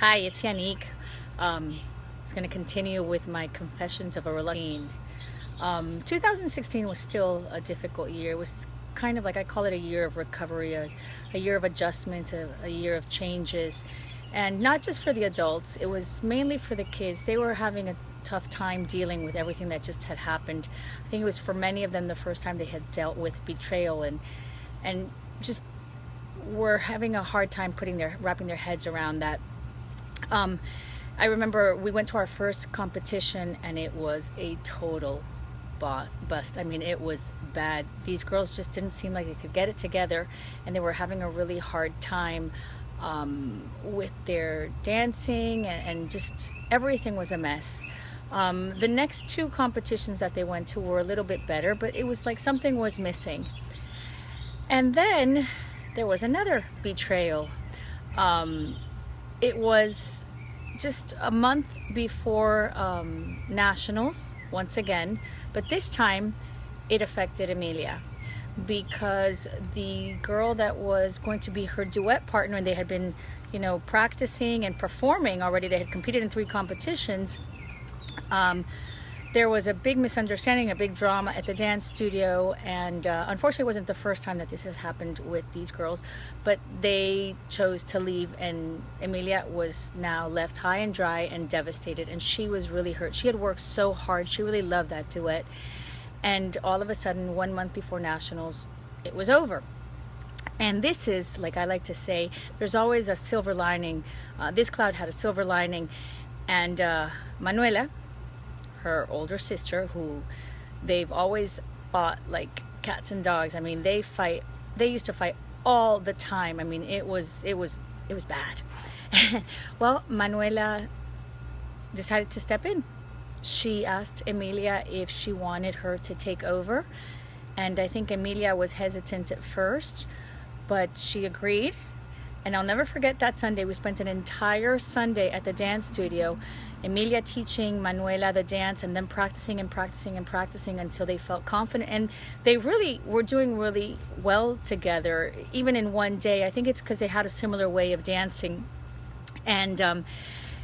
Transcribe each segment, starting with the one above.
Hi, it's Yannick. It's going to continue with my confessions of a reluctant teen. 2016 was still a difficult year. It was kind of like I call it a year of recovery, a year of adjustment, a year of changes. And not just for the adults, it was mainly for the kids. They were having a tough time dealing with everything that just had happened. I think it was for many of them the first time they had dealt with betrayal and just were having a hard time wrapping their heads around that. um, I remember we went to our first competition and it was a total bust. I mean, it was bad. These girls just didn't seem like they could get it together, and they were having a really hard time with their dancing, and just everything was a mess. The next two competitions that they went to were a little bit better, but it was like something was missing. And then there was another betrayal. It was just a month before nationals once again, but this time it affected Emilia, because the girl that was going to be her duet partner, and they had been, practicing and performing already. They had competed in 3 competitions. There was a big misunderstanding, a big drama at the dance studio, and unfortunately it wasn't the first time that this had happened with these girls, but they chose to leave, and Emilia was now left high and dry and devastated, and she was really hurt. She had worked so hard. She really loved that duet, and all of a sudden, 1 month before nationals, it was over. And this is, like I like to say, there's always a silver lining. This cloud had a silver lining, and Manuela, her older sister, who they've always fought like cats and dogs. I mean, they used to fight all the time. I mean, it was bad. Well, Manuela decided to step in. She asked Emilia if she wanted her to take over, and I think Emilia was hesitant at first, but she agreed. And I'll never forget that Sunday. We spent an entire Sunday at the dance studio, Emilia teaching Manuela the dance, and then practicing and practicing and practicing until they felt confident. And they really were doing really well together, even in one day. I think it's because they had a similar way of dancing. And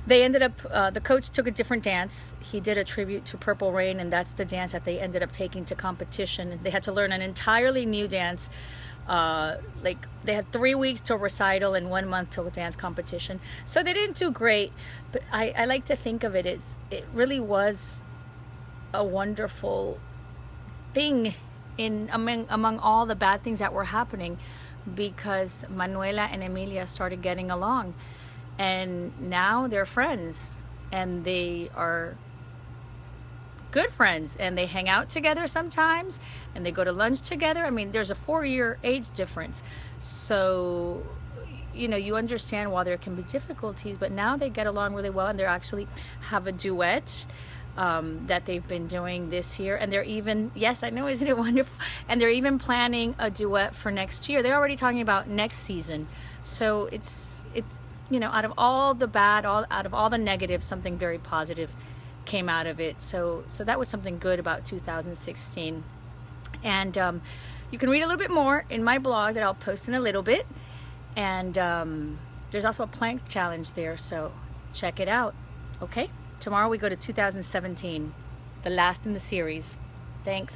they ended up, the coach took a different dance. He did a tribute to Purple Rain, and that's the dance that they ended up taking to competition. They had to learn an entirely new dance. Like they had 3 weeks till recital and 1 month till dance competition, so they didn't do great. But I like to think of it as it really was a wonderful thing among all the bad things that were happening, because Manuela and Emilia started getting along, and now they're friends, and they are good friends, and they hang out together sometimes, and they go to lunch together. I mean, there's a 4-year age difference, so you understand why there can be difficulties, but now they get along really well, and they actually have a duet that they've been doing this year, and they're even, yes, I know, isn't it wonderful? And they're even planning a duet for next year. They're already talking about next season. So it's out of all the bad, out of all the negative, something very positive came out of it. So that was something good about 2016. And you can read a little bit more in my blog that I'll post in a little bit. And there's also a plank challenge there, so check it out. Okay, tomorrow we go to 2017, the last in the series. Thanks.